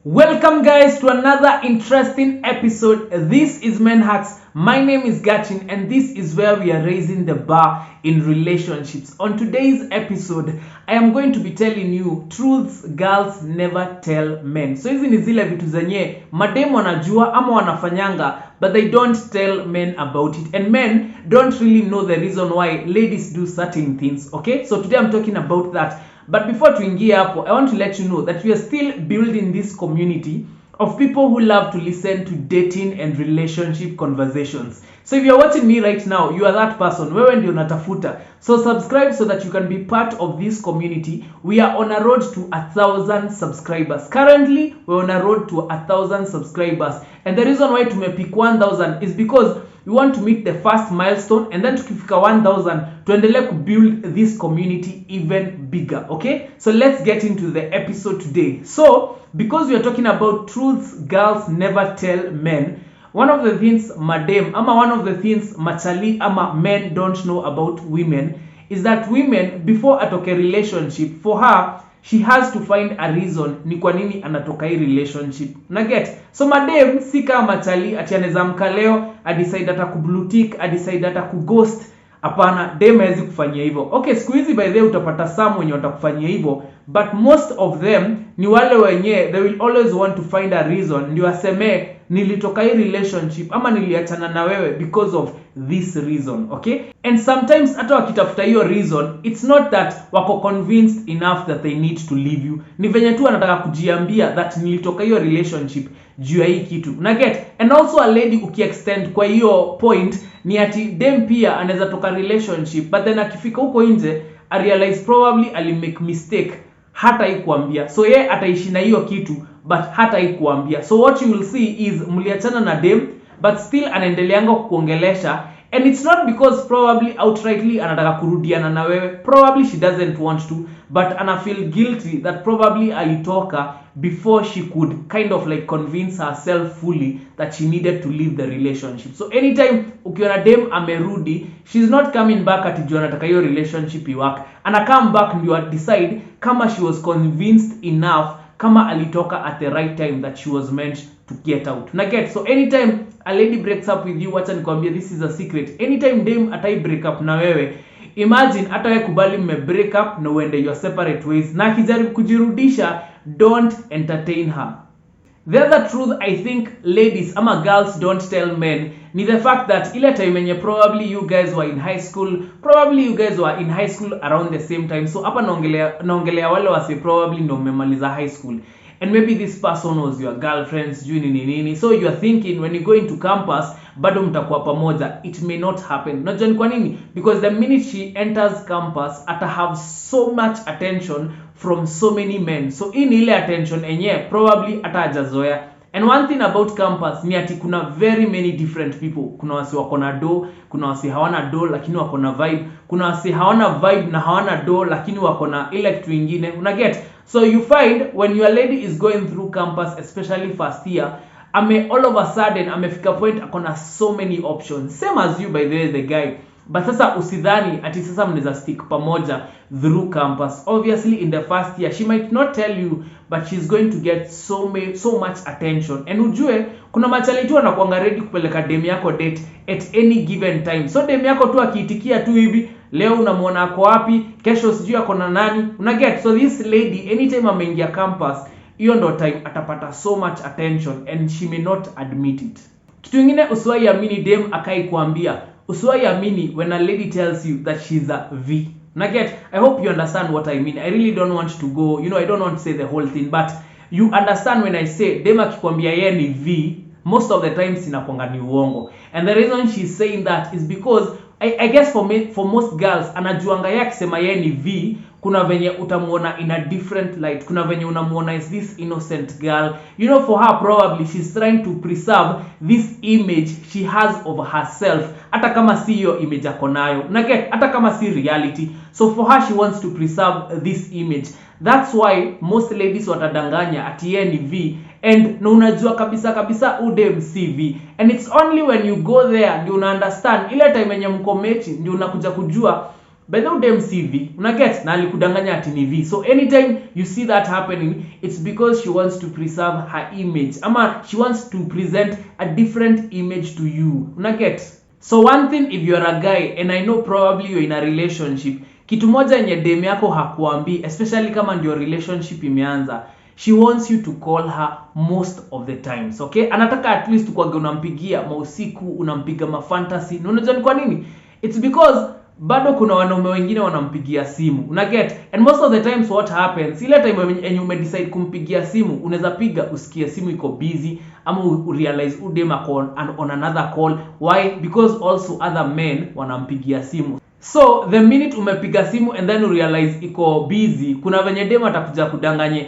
Welcome guys to another interesting episode. This is MenHacks. My name is Gachin and this is where we are raising the bar in relationships. On today's episode, I am going to be telling you truths girls never tell men. So hizi ni zile vitu zenye mademu wanajua ama wanafanyanga but they don't tell men about it, and men don't really know the reason why ladies do certain things. Okay, so today I'm talking about that. But before tuingie hapo, I want to let you know that we are still building this community of people who love to listen to dating and relationship conversations. So if you're watching me right now, you are that person. Wewe ndio unatafuta. So subscribe so that you can be part of this community. We are on a road to 1,000 subscribers. Currently, we're on a road to 1,000 subscribers. And the reason why tumepick 1,000 is because we want to meet the first milestone, and then tukifika 1,000 tuendelee to build this community even bigger. Okay, so let's get into the episode today. So because we are talking about truths girls never tell men, one of the things madem ama one of the things machali ama men don't know about women is that women, before atoke relationship, for her she has to find a reason ni kwa nini anatoka hii relationship. Na get, so madem si kama machali ati anaweza amka leo adecide ata kublue tick, adecide ata kughost. Hapana, dem hawezi kufanyia hivyo. Okay, siku hizi by the way utapata some wenye watakufanyia hivyo, but most of them ni wale wenye they will always want to find a reason ndio aseme nilitoka hii relationship ama niliachana na wewe because of this reason. Okay, and sometimes hata wakitafuta hiyo reason, it's not that wako convinced enough that they need to leave you. Ni venye tu anataka kujiambia that nilitoka hiyo relationship juu ya hii kitu. Na get, and also a lady ukiextend kwa hiyo point ni ati dem pia anaweza toka relationship but then akifika huko nje I realize probably ali make mistake, hata ikuambia. So ye ataishi na hiyo kitu but hata ikuambia. So what you will see is mliachana na dem but still anaendeleanga kuongelesha, and it's not because probably outrightly anataka kurudiana na wewe. Probably she doesn't want to, but ana feel guilty that probably alitoka before she could kind of like convince herself fully that she needed to leave the relationship. So anytime ukiona dem amerudi, she's not coming back ati juu anataka hiyo relationship iwork. Ana come back ndio decide kama she was convinced enough, kama alitoka at the right time that she was meant to get out. Na get, so anytime a lady breaks up with you, wacha nikwambie this is a secret. Anytime dem atai break up na wewe, imagine hata wewe kubali mme break up na uende your separate ways, na akijaribu kujirudisha, don't entertain her. The other truth I think ladies ama girls don't tell men ni the fact that ile time yenye probably you guys were in high school, probably you guys were in high school around the same time. So hapa naongelea wale wase probably ndio mmemaliza high school, and maybe this person was your girlfriend, sijui nini. So you are thinking when you go into campus bado mtakuwa pamoja. It may not happen. Unajua ni kwa nini? Because the minute she enters campus ata have so much attention from so many men. So in ile attention enye probably ata hajazoea. And one thing about campus ni ati kuna very many different people. Kuna wasi wako na do, kuna wasi hawana do lakini wako na vibe, kuna wasi hawana vibe na hawana do lakini wako na ile kitu ingine. Una get? So you find when your lady is going through campus, especially first year, all of a sudden amefika point akona so many options, same as you by the way, the guy. But sasa usidhani ati sasa mnaweza stick pamoja through campus. Obviously in the first year she might not tell you, but she's going to get so much attention. And ujue kuna machali tu anakuanga ready kupeleka dem yako date at any given time. So dem yako tu akiitikia tu hivi, leo unamuona ako wapi, kesho sijui ako na nani. Una get? So this lady anytime ameingia campus, hiyo ndo time atapata so much attention and she may not admit it. Kitu kingine usiwahi amini dem akai kuambia. Usiwahi amini when a lady tells you that she's a V. Na get, I hope you understand what I mean. I really don't want to go, I don't want to say the whole thing, but you understand when I say dem akikwambia yeye ni V, most of the times inakuanga ni uongo. And the reason she's saying that is because I guess for most girls anajuanga yeye akisema yeye ni V, kuna venye utamuona in a different light. Kuna venye unamuona is this innocent girl. For her probably she's trying to preserve this image she has of herself, hata kama si hiyo image yako nayo. Na get, hata kama si reality. So for her she wants to preserve this image. That's why most ladies watadanganya ati yeye ni V, and na unajua kabisa udem CV. And it's only when you go there ndio una understand ile time yenye mko mechi ndio unakuja kujua by the way dem CV una get na alikudanganya ati ni V. So anytime you see that happening, it's because she wants to preserve her image ama she wants to present a different image to you, una get. So one thing, if you are a guy and I know probably you're in a relationship, kitu moja yenye dem yako hakuambi, especially kama ndio relationship imeanza, she wants you to call her most of the times, okay? Anataka at least kwa unampigia mausiku, unampiga mafantasy. Na unajua ni kwa nini? It's because bado kuna wanaume wengine wanampigia simu, una get. And most of the times what happens, ile time yenye umedecide kumpigia simu, unaweza piga usikie simu iko busy ama realize udem ako on another call. Why? Because also other men wanampigia simu. So the minute umepiga simu and then you realize iko busy, kuna venye dem atakuja kudanganye,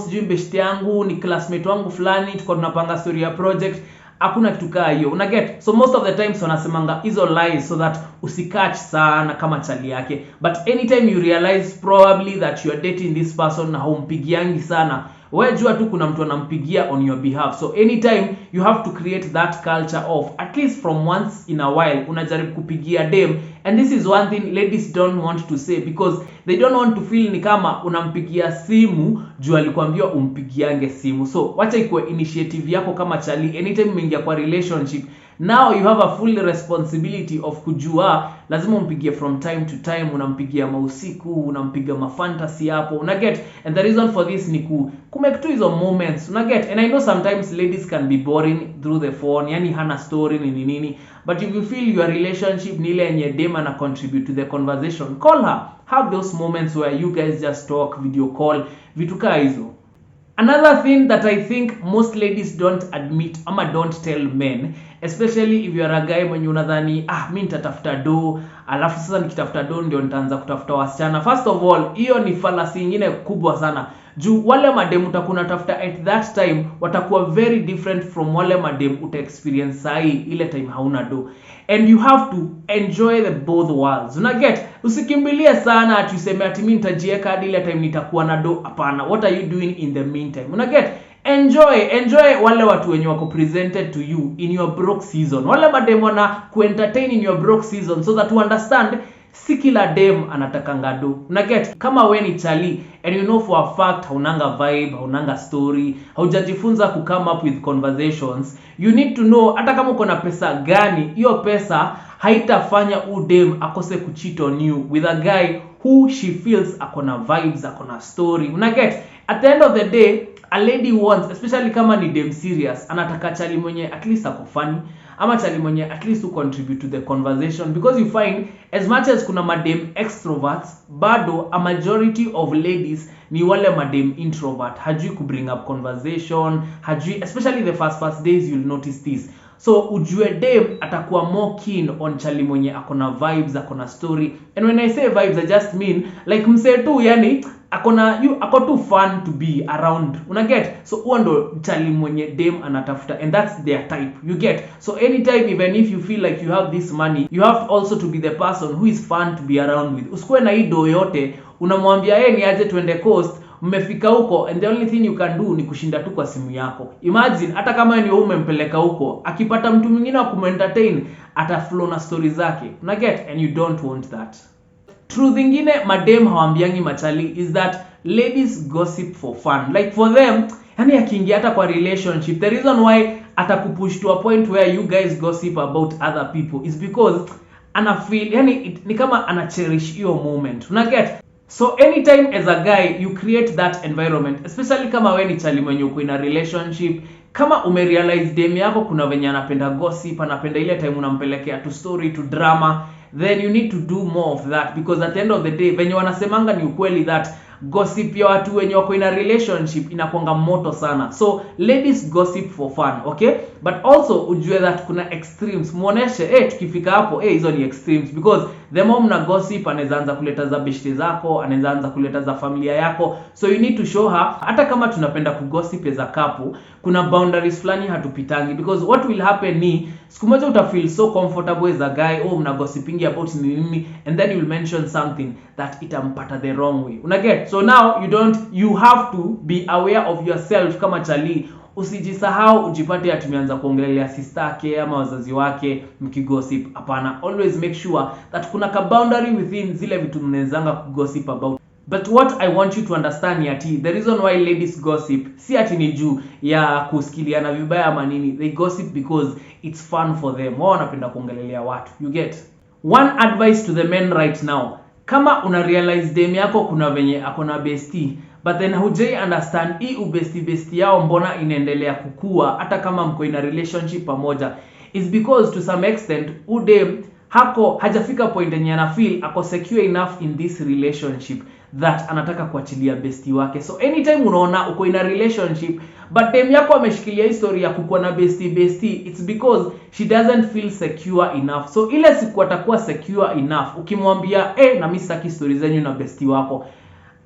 sijui beshte yangu ni classmate wangu fulani, tuko tunapanga story ya project. Hakuna kitu kaa hiyo, una get. So most of the times wanasemanga hizo lies so that usikatch sana kama chali yake. But anytime you realize probably that you are dating this person na haumpigiangi sana, wewe jua tu kuna mtu anampigia on your behalf. So anytime you have to create that culture of at least from once in a while unajaribu kupigia dem. And this is one thing ladies don't want to say because they don't want to feel ni kama unampigia simu juu alikwambia umpigiange simu. So wacha ikuwe initiative yako kama chali. Anytime umeingia kwa relationship, now you have a full responsibility of kujua lazima umpigie from time to time, unampigia mausiku, unampiga mafantasy hapo, una get. And the reason for this ni kumake tu hizo moments, una get. And I know sometimes ladies can be boring through the phone, yani hana story ni nini, but if you feel your relationship ni ile yenye dem ana contribute to the conversation, call her, have those moments where you guys just talk, video call, vitu kaa hizo. Another thing that I think most ladies don't admit ama don't tell men, especially if you are a guy mwenye unadhani mimi nitatafuta do, alafu sasa nikitafuta do ndio nitaanza kutafuta wasichana. First of all, hiyo ni fallacy nyingine kubwa sana. Juu wale madem utakuna tafuta at that time watakuwa very different from wale madem uta experience sahi ile time hauna do. And you have to enjoy the both worlds. Una get? Usikimbilie sana ati useme ati mimi nitajieka hadi ile time nitakuwa na do. Hapana. What are you doing in the meantime? Una get? Enjoy wale watu wenye wako presented to you in your broke season. Wale madem wana kuentertain in your broke season so that you understand si kila dem anataka ngado. Una get? Kama we ni chali and you know for a fact haunanga vibe, haunanga story, haujajifunza ku come up with conversations, you need to know hata kama uko na pesa gani, hiyo pesa haitafanya udem akose kucheat on you with a guy who she feels akona vibes, akona story. Una get? At the end of the day, a lady wants, especially kama ni dem serious, anataka chali mwenye at least ako funny ama chali mwenye at least to contribute to the conversation, because you find as much as kuna madem extroverts, bado a majority of ladies ni wale madem introvert, hajui ku bring up conversation, hajui, especially the first days you'll notice this. So ujue dem atakuwa more keen on chali mwenye akona vibes, akona story. And when I say vibes, I just mean like mse tu yani ako too fun to be around. Una get? So huo ndo chali mwenye dem anatafuta, and that's their type. You get? So anytime, even if you feel like you have this money, you have also to be the person who is fun to be around with. Usikuwe na hii do yote unamwambia ni aje tuende coast, mmefika huko and the only thing you can do ni kushinda tu kwa simu yako. Imagine hata kama ni wewe umempeleka huko, akipata mtu mwingine wa kumentertain, ataflow na stories zake. Una get? And you don't want that. Truth ingine madem hawambiangi machali is that ladies gossip for fun. Like for them, yani akiingia hata kwa relationship, the reason why atakupush to a point where you guys gossip about other people is because ana feel yani ni kama ana cherish hiyo moment. Una get? So anytime as a guy you create that environment, especially kama wewe ni chali mwenye uko in a relationship, kama umerealize dem yako kuna venye anapenda gossip, anapenda ile time unampelekea to story, to drama, then you need to do more of that, because at the end of the day venye wanasemanga ni ukweli that gossip ya watu wenye wako in a relationship inakuanga moto sana. So ladies gossip for fun, okay? But also ujue that kuna extremes. Muoneshe tukifika hapo hizo ni extremes, because the more mna gossip anaweza anza kuleta za beshte zako, anaweza anza kuleta za familia yako. So you need to show her hata kama tunapenda kugossip as a couple, kuna boundaries flani hatupitangi, because what will happen ni siku moja uta feel so comfortable as a guy, mna gossiping about nini, and then you will mention something that itampata the wrong way. Una get? So now you have to be aware of yourself kama chali. Usijisahau ujipate atumeanza kuongelea sister yake ama wazazi wake mkigossip. Hapana, always make sure that kuna ka boundary within zile vitu mnawezanga kugossip about. But what I want you to understand ni ati the reason why ladies gossip si ati ni juu ya kusikiliana vibaya ama nini. They gossip because it's fun for them. Wao wanapenda kuongelelea watu. You get? One advice to the men right now. Kama una realize dem yako kuna venye akona bestie, but then hujai understand hii bestie yao mbona inaendelea kukua hata kama mko in a relationship pamoja, is because to some extent udem hako hajafika point yenye ana feel ako secure enough in this relationship that anataka kuachilia bestie wake. So anytime unaona uko in a relationship but dem yako ameshikilia history ya kukuwa na bestie, it's because she doesn't feel secure enough. So ile siku atakuwa secure enough, ukimwambia na mimi sitaki story zenyu na bestie wako,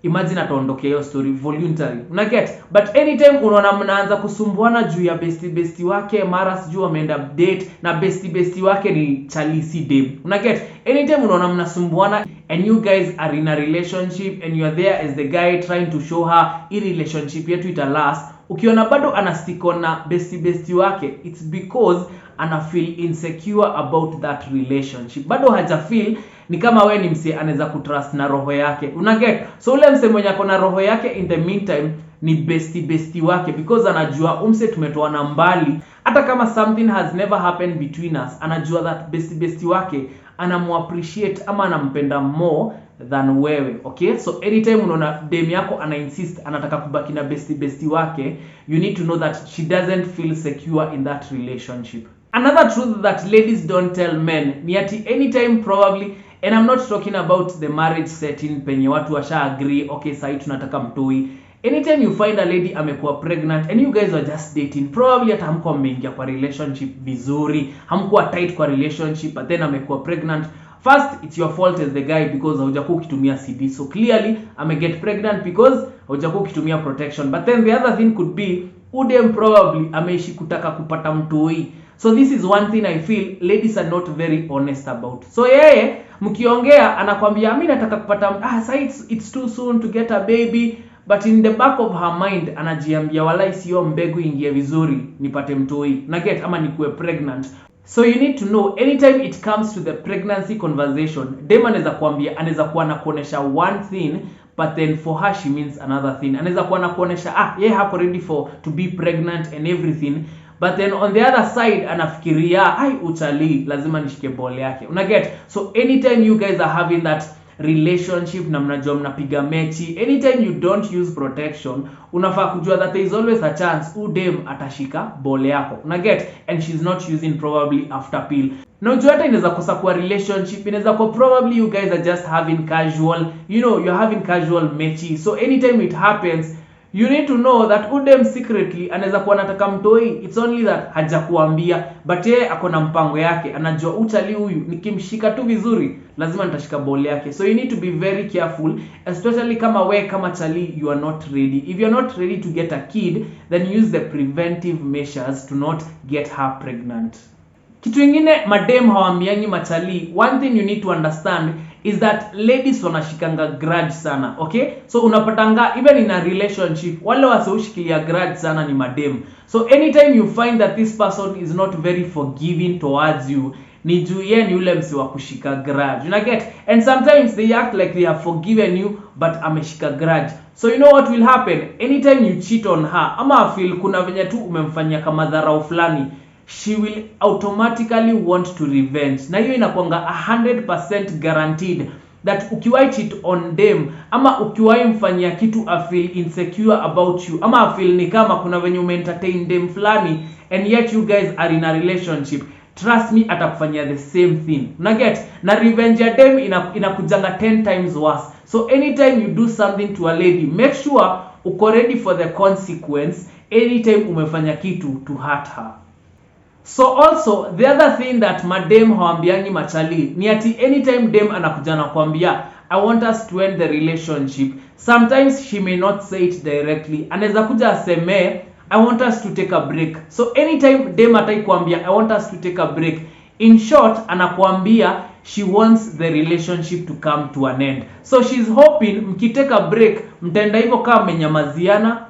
imagine ataondokea hiyo story voluntary. Una get? But anytime unaona mnaanza kusumbuana juu ya bestie wake, mara sijui ameenda date na bestie wake ni chalisi dem. Una get? Anytime unaona mnasumbuana and you guys are in a relationship and you are there as the guy trying to show her hii relationship yetu ita last, ukiona bado anastick on na bestie wake, it's because ana feel insecure about that relationship. Bado haja feel ni kama we ni mse anaweza kutrust na roho yake. Una get? So ule mse mwenye ako na roho yake in the meantime ni bestie wake, because anajua umse tumetoana mbali. Hata kama something has never happened between us, anajua that bestie wake anamu appreciate ama anampenda more than wewe. Okay? So anytime unaona dem yako ana insist anataka kubaki na bestie wake, you need to know that she doesn't feel secure in that relationship. Another truth that ladies don't tell men ni ati anytime probably, and I'm not talking about the marriage setting penye watu washa agree, okay sahi tunataka mtoi. Anytime you find a lady amekuwa pregnant and you guys are just dating, probably hata hamkuwa mmeingia kwa relationship vizuri, hamkuwa tight kwa relationship, but then amekuwa pregnant. First, it's your fault as the guy because haujakuwa ukitumia CD. So clearly get pregnant because haujakuwa ukitumia protection. But then the other thing could be udem probably ameishi kutaka kupata mtoi. So this is one thing I feel ladies are not very honest about. So yeye mkiongea anakwambia mimi nataka kupata it's too soon to get a baby, but in the back of her mind anajiambia walai sio mbegu ingie vizuri nipate mtoi na get ama nikuwe pregnant. So you need to know anytime it comes to the pregnancy conversation, dem anaweza kuambia, anaweza kuwa na kuonesha one thing but then for her she means another thing. Anaweza kuwa na kuonesha yeye hako ready to be pregnant and everything, but then on the other side anafikiria uchali lazima nishike ball yake. Una get? So anytime you guys are having that relationship na mnajua mnapiga mechi, anytime you don't use protection, unafaa kujua that there is always a chance udem atashika ball yako. Una get? And she's not using probably after pill. Na unajua hata inaweza kosa kwa relationship, inaweza kwa probably you guys are just having casual, you're having casual mechi. So anytime it happens, you need to know that udem secretly anaweza kuwa anataka mtoi. It's only that hajakuambia, but yeye ako na mpango yake. Anajua uchali huyu nikimshika tu vizuri lazima nitashika ball yake. So you need to be very careful, especially kama we kama chali you are not ready. If you are not ready to get a kid, then use the preventive measures to not get her pregnant. Kitu ingine madem hawambiangi machali, one thing you need to understand is that ladies wanashikanga grudge sana. Okay? So unapatanga even in a relationship wale waseushikilia grudge sana ni madem. So anytime you find that this person is not very forgiving towards you, ni juu yeye ni ule msi wa kushika grudge. You get? And sometimes they act like they have forgiven you but ameshika grudge. So you know what will happen? Anytime you cheat on her ama feel kuna venye tu umemfanyia kama dharau fulani, she will automatically want to revenge. Na hiyo inakuanga 100% guaranteed that ukiwahi cheat on them ama ukiwahi mfanyia kitu a feel insecure about you ama a feel ni kama kuna venye umentertain them fulani and yet you guys are in a relationship, trust me atakufanyia the same thing. Una get? Na revenge ya them inakujanga 10 times worse. So anytime you do something to a lady, make sure uko ready for the consequence anytime umefanya kitu to hurt her. So also the other thing that madem hawambiangi machali ni ati anytime dem anakuja na kuambia I want us to end the relationship, sometimes she may not say it directly. Anaweza kuja aseme I want us to take a break. So anytime dem atai kuambia I want us to take a break, in short anakuambia she wants the relationship to come to an end. So she's hoping mkiteka a break mtaenda hivyo kama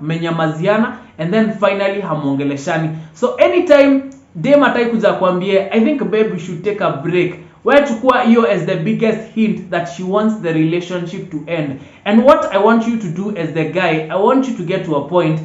menyamaziana and then finally hamuongeleshani. So anytime dem atai kuja kuambia I think babe we should take a break, wewe chukua hiyo as the biggest hint that she wants the relationship to end. And what I want you to do as the guy, I want you to get to a point,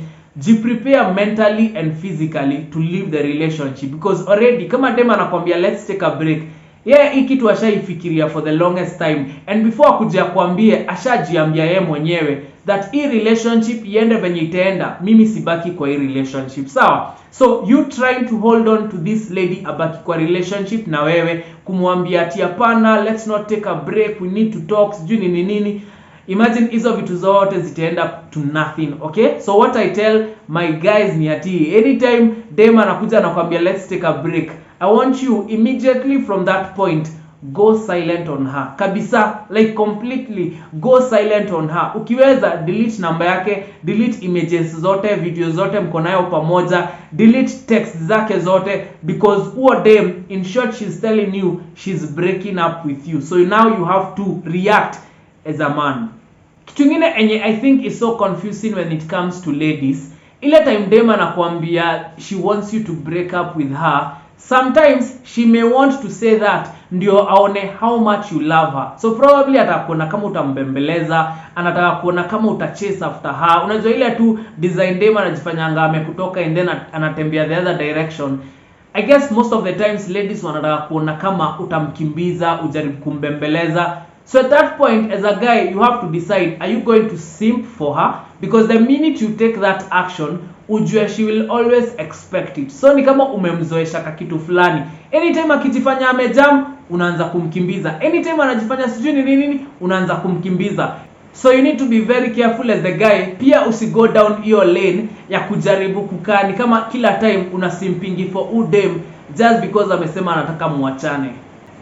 prepare mentally and physically to leave the relationship, because already kama dem anakuambia let's take a break, hii kitu ashaifikiria for the longest time, and before kuja kuambie ashajiambia yeye mwenyewe that hii relationship iende venye itaenda, mimi sibaki kwa hii relationship, sawa? So you trying to hold on to this lady abaki kwa relationship na wewe, kumwambia ati hapana, let's not take a break, we need to talk, sijui nini. Imagine hizo vitu zote zitaenda to nothing, okay? So what I tell my guys ni ati anytime dem anakuja anakuambia let's take a break, I want you immediately from that point go silent on her. Kabisa, like completely go silent on her. Ukiweza delete namba yake, delete images zote, videos zote mko nayo pamoja, delete text zake zote, because huo dem, in short, she's telling you she's breaking up with you. So now you have to react as a man. Kitu kingine enye I think is so confusing when it comes to ladies, ile time dem anakuambia she wants you to break up with her, sometimes she may want to say that ndio aone how much you love her. So probably atakuona kama utambembeleza, anataka kuona kama utachase after her. Unajua ile tu design dem anajifanyanga amekutoka and then anatembea the other direction. I guess most of the times ladies wanataka kuona kama utamkimbiza, ujaribu kumbembeleza. So at that point, as a guy, you have to decide, are you going to simp for her? Because the minute you take that action, ujue she will always expect it. So ni kama umemzoesha kitu fulani. Anytime akijifanya amejam, unaanza kumkimbiza. Anytime anajifanya sijui nini, unaanza kumkimbiza. So you need to be very careful as the guy. Pia usigo down hiyo lane ya kujaribu kukaa ni kama kila time unasimpingi for udem just because amesema anataka muachane.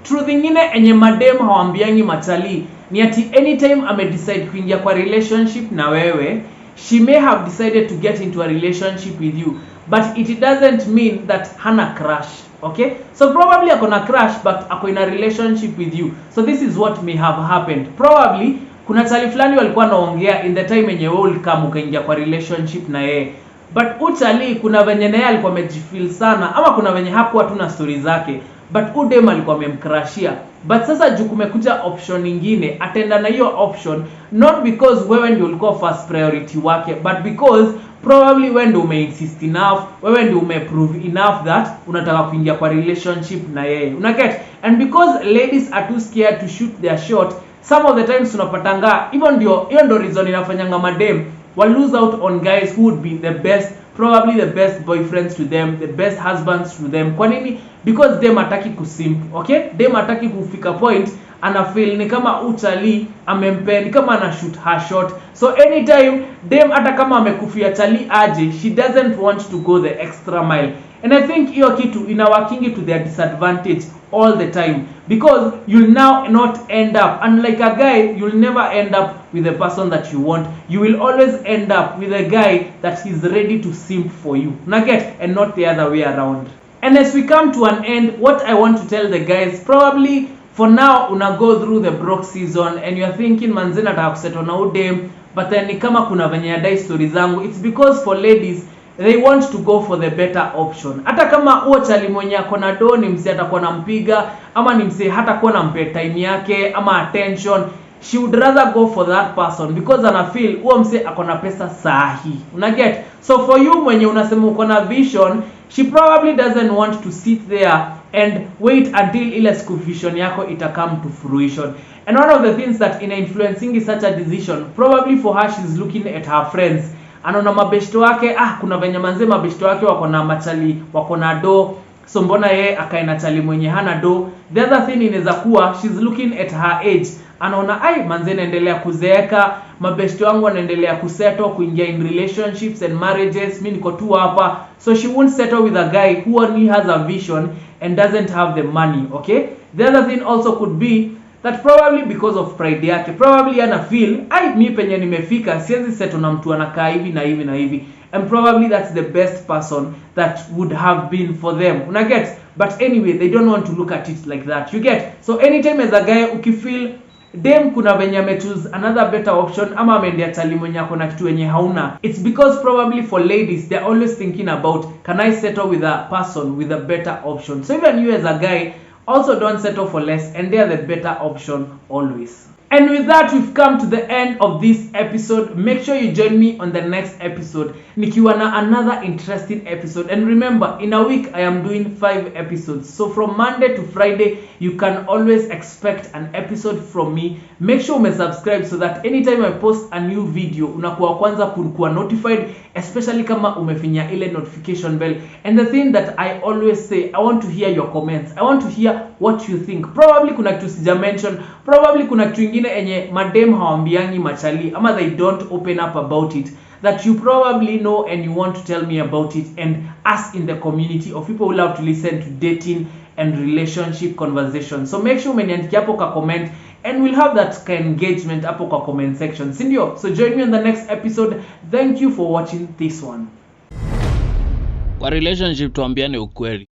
Truth ingine enye madem hawambiangi machali ni ati anytime decide kuingia kwa relationship na wewe, she may have decided to get into a relationship with you, but it doesn't mean that hana crush, okay? So probably akona crush but ako in a relationship with you. So this is what may have happened. Probably kuna chali fulani walikuwa naongea in the time enye wewe ulikam ukaingia kwa relationship na yeye, but uchali kuna venye naye alikuwa amejifeel sana, ama kuna venye hakuwa tu na story zake, but udem alikuwa amemcrashia. But sasa juu kumekuja option nyingine, atenda na hiyo option not because wewe ndio ulikuwa first priority wake, but because probably wewe ndio umeinsist enough, wewe ndio umeprove enough that unataka kuingia kwa relationship na yeye. Una get? And because ladies are too scared to shoot their shot, some of the times tunapatanga even hiyo ndio reason inafanyanga madem will lose out on guys who would be the best, probably the best boyfriends to them, the best husbands to them. Kwa nini? Because dem ataki kusimp, okay? Dem ataki kufika point ana feel ni kama uchali amempe, ni kama ana shoot her shot. So anytime dem hata kama amekufia chali aje, she doesn't want to go the extra mile. And I think hiyo kitu inawakingi to their disadvantage all the time, because you'll now not end up, unlike a guy, you'll never end up with the person that you want. You will always end up with a guy that is ready to simp for you, and not the other way around. And as we come to an end, what I want to tell the guys, probably for now una go through the broke season and you're thinking manze nataka kusettle na udem, but then ni kama kuna venye ya die story zangu. It's because for ladies, they want to go for the better option. Hata kama huo chali mwenye akona do ni mse atakuwa nampiga, ama ni mse hata kuwa nampe time yake ama attention, she would rather go for that person because ana feel huo mse akona pesa sahi. Una get? So for you mwenye unasema uko na vision, she probably doesn't want to sit there and wait until ile siku vision yako ita come to fruition. And one of the things that in influencing is such a decision, probably for her, she's looking at her friends. Anaona mabeshto wake, kuna venye manze mabeshto wake wako na machali, wako na do, so mbona yeye akae na chali mwenye hana do. The other thing inaweza kuwa she's looking at her age. Anaona manze naendelea kuzeeka, mabeshto wangu wanaendelea kusettle, kuingia in relationships and marriages, mimi niko tu hapa. So she won't settle with a guy who only has a vision and doesn't have the money, okay? The other thing also could be that probably because of pride yake, probably ana feel mi penye nimefika siwezi settle na mtu anakaa hivi na hivi na hivi, and probably that's the best person that would have been for them. Una get? But anyway, they don't want to look at it like that. You get? So anytime as a guy ukifeel dem kuna venye choose another better option ama amendea chali mwenye akona kitu yenye hauna, it's because probably for ladies they're always thinking about, can I settle with a person with a better option? So even you as a guy, Also, don't settle for less, and they are the better option always. And with that, we've come to the end of this episode. Make sure you join me on the next episode. Nikiwa na another interesting episode. And remember, in a week, I am doing 5 episodes. So from Monday to Friday, you can always expect an episode from me. Make sure you subscribe so that anytime I post a new video, unakuwa kwanza kuwa notified, especially kama umefinya ile notification bell. And the thing that I always say, I want to hear your comments. I want to hear what you think. Probably kuna kitu sija mention, probably kuna kitu ingine enye madem hawambiangi machali ama they don't open up about it that you probably know and you want to tell me about it, and us in the community of people who love to listen to dating and relationship conversations. So make sure umeniandikia hapo ka comment and we'll have that engagement hapo kwa comment section, sindio? So join me on the next episode. Thank you for watching this one. Kwa relationship tuambiane ukweli.